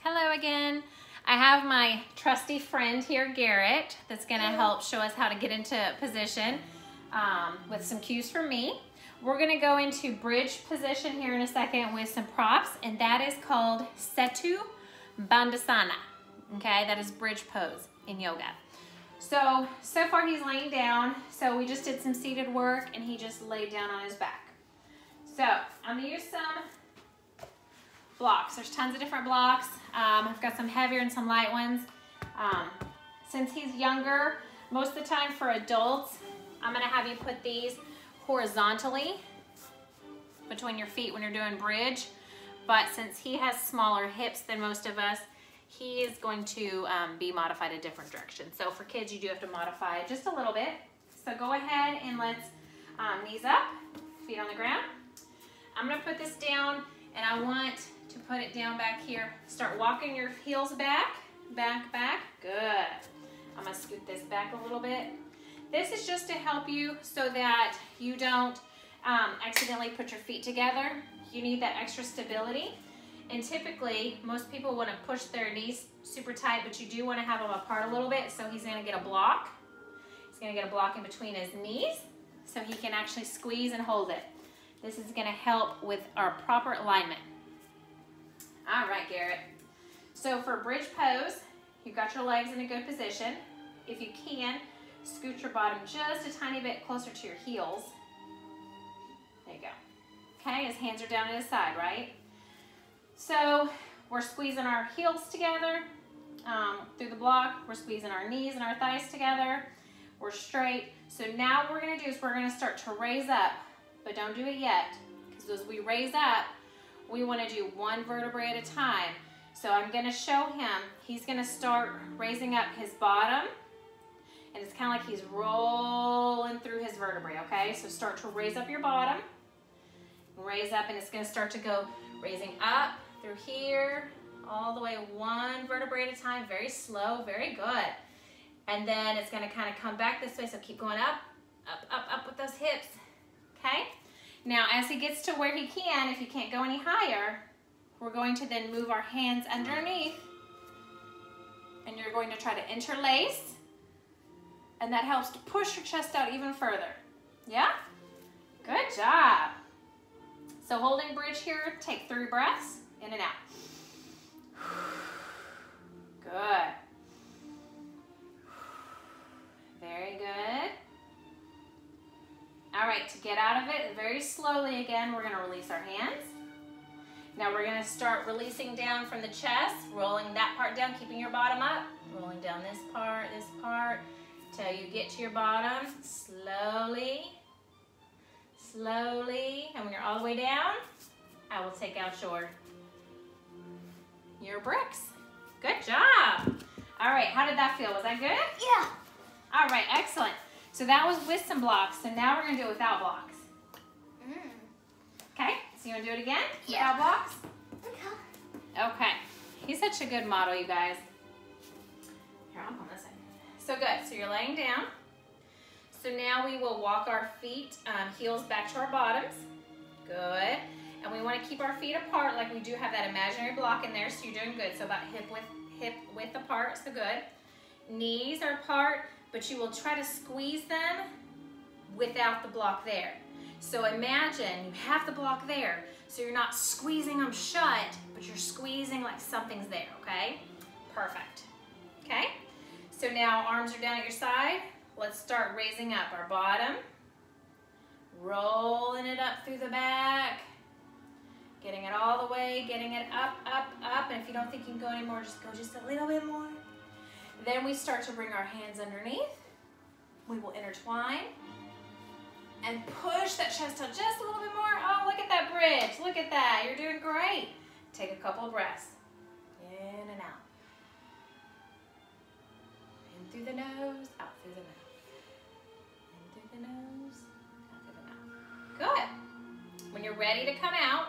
Hello again. I have my trusty friend here, Garrett, that's gonna help show us how to get into position with some cues from me. We're gonna go into bridge position here in a second with some props, and that is called Setu Bandhasana. Okay, that is bridge pose in yoga. So far he's laying down. So we just did some seated work and he just laid down on his back. So I'm gonna use some blocks. There's tons of different blocks. I've got some heavier and some light ones. Since he's younger, most of the time for adults, I'm gonna have you put these horizontally between your feet when you're doing bridge. But since he has smaller hips than most of us, he is going to be modified a different direction. So for kids, you do have to modify it just a little bit. So go ahead and let's knees up, feet on the ground. I'm gonna put this down and I want to put it down back here. Start walking your heels back, back, back. Good. I'm gonna scoot this back a little bit. This is just to help you so that you don't accidentally put your feet together. You need that extra stability. And typically, most people want to push their knees super tight, but you do want to have them apart a little bit. So he's going to get a block. He's going to get a block in between his knees so he can actually squeeze and hold it. This is going to help with our proper alignment. All right, Garrett. So for bridge pose, you've got your legs in a good position. If you can, scoot your bottom just a tiny bit closer to your heels. There you go. Okay, his hands are down at his side, right? So we're squeezing our heels together through the block. We're squeezing our knees and our thighs together. We're straight. So now what we're going to do is we're going to start to raise up, but don't do it yet, because as we raise up, we want to do one vertebrae at a time. So I'm going to show him. He's going to start raising up his bottom, and it's kind of like he's rolling through his vertebrae, okay? So start to raise up your bottom, raise up, and it's going to start to go raising up through here, all the way one vertebrae at a time, very slow, very good. And then it's gonna kind of come back this way, so keep going up, up, up, up with those hips, okay? Now, as he gets to where he can, if you can't go any higher, we're going to then move our hands underneath, and you're going to try to interlace, and that helps to push your chest out even further, yeah? Good job. So holding bridge here, take 3 breaths, in and out. Good. Very good. All right, to get out of it, very slowly again, we're gonna release our hands. Now we're gonna start releasing down from the chest, rolling that part down, keeping your bottom up, rolling down this part, till you get to your bottom, slowly. Slowly, and when you're all the way down, I will take out your bricks. Good job. All right, how did that feel? Was that good? Yeah. All right, excellent. So that was with some blocks, so now we're gonna do it without blocks. Okay, so you wanna do it again? Yeah. Without blocks? Okay. Okay. He's such a good model, you guys. Here, I'll come this way. So good, so you're laying down. So now we will walk our feet, heels back to our bottoms. Good. And we want to keep our feet apart, like we do have that imaginary block in there, so you're doing good. So about hip width apart, so good. Knees are apart, but you will try to squeeze them without the block there. So imagine you have the block there, so you're not squeezing them shut, but you're squeezing like something's there, okay? Perfect. Okay? So now arms are down at your side. Let's start raising up our bottom, rolling it up through the back, getting it all the way, getting it up, up, up, and if you don't think you can go anymore, just go just a little bit more. Then we start to bring our hands underneath. We will intertwine and push that chest out just a little bit more. Oh, look at that bridge, look at that, you're doing great. Take a couple of breaths, in and out. In through the nose, out through the mouth. The nose, out through the mouth. Good. When you're ready to come out,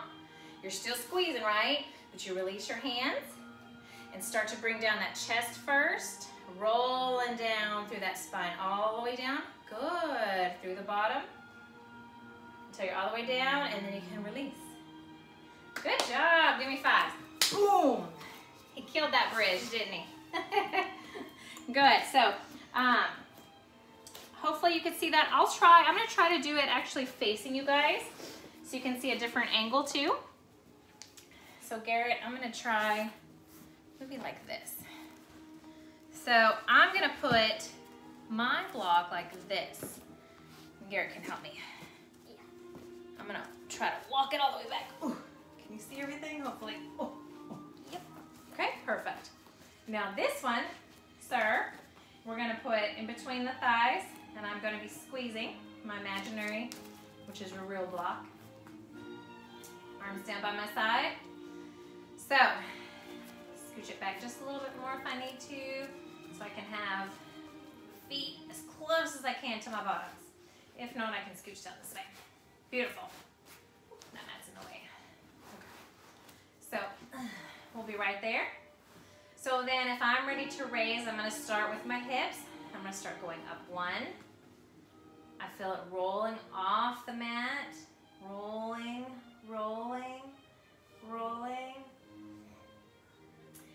you're still squeezing, right? But you release your hands and start to bring down that chest first, rolling down through that spine all the way down. Good. Through the bottom until you're all the way down, and then you can release. Good job. Give me 5. Boom. He killed that bridge, didn't he? Good. So, hopefully you can see that. I'm gonna try to do it actually facing you guys so you can see a different angle too. So Garrett, I'm gonna try maybe like this. So I'm gonna put my block like this. Garrett can help me. Yeah. I'm gonna try to walk it all the way back. Ooh. Can you see everything? Hopefully. Oh. Yep. Okay, perfect. Now this one, sir, we're gonna put in between the thighs, and I'm gonna be squeezing my imaginary, which is a real block. Arms down by my side. So, scooch it back just a little bit more if I need to, so I can have feet as close as I can to my bottoms. If not, I can scooch down this way. Beautiful. That mat's in the way. Okay. So, we'll be right there. So then if I'm ready to raise, I'm gonna start with my hips. I'm gonna start going up one. I feel it rolling off the mat. Rolling, rolling, rolling.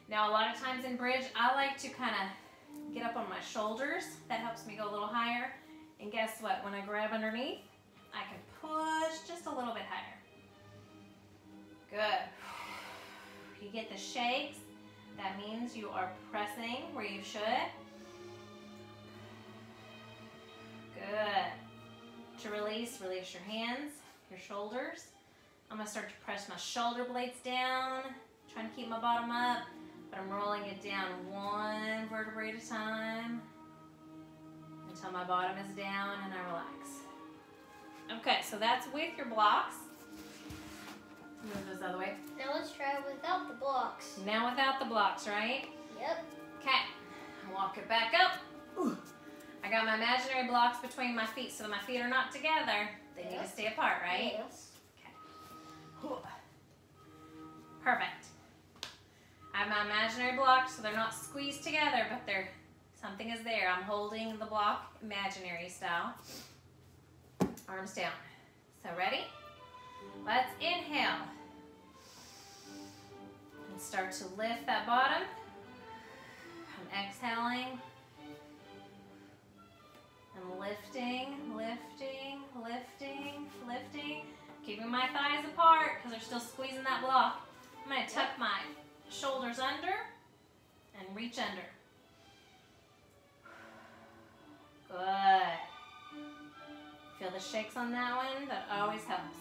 Now a lot of times in bridge, I like to kind of get up on my shoulders. That helps me go a little higher. And guess what? When I grab underneath, I can push just a little bit higher. Good. You get the shakes. That means you are pressing where you should. Good. To release your hands, your shoulders. I'm gonna start to press my shoulder blades down, trying to keep my bottom up, but I'm rolling it down one vertebrae at a time until my bottom is down and I relax. Okay, so that's with your blocks. Move those other way. Now let's try it without the blocks. Now without the blocks, right? Yep. Okay, walk it back up. Ooh. I got my imaginary blocks between my feet so that my feet are not together. They need to stay apart, right? Yes. Okay. Perfect. I have my imaginary blocks so they're not squeezed together, but something is there. I'm holding the block imaginary style. Arms down. So ready? Let's inhale. And start to lift that bottom. I'm exhaling. And lifting, lifting, lifting, lifting. Keeping my thighs apart because they're still squeezing that block. I'm going to tuck my shoulders under and reach under. Good. Feel the shakes on that one? That always helps.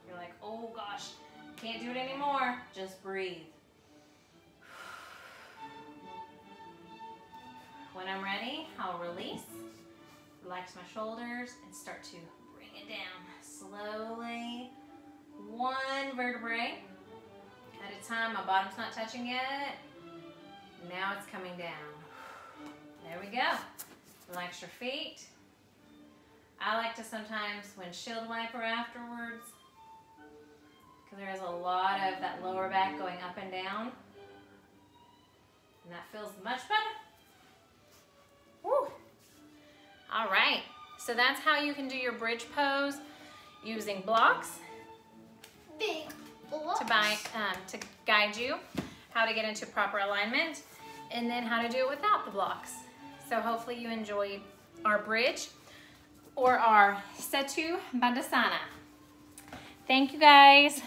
You're like, oh gosh, can't do it anymore. Just breathe. When I'm ready, I'll release, relax my shoulders, and start to bring it down slowly. One vertebrae at a time. My bottom's not touching yet. Now it's coming down. There we go. Relax your feet. I like to sometimes windshield wiper afterwards because there is a lot of that lower back going up and down. And that feels much better. Woo. All right, so that's how you can do your bridge pose using blocks. Big blocks. To guide you how to get into proper alignment, and then how to do it without the blocks. So hopefully you enjoyed our bridge or our Setu Bandhasana. Thank you guys.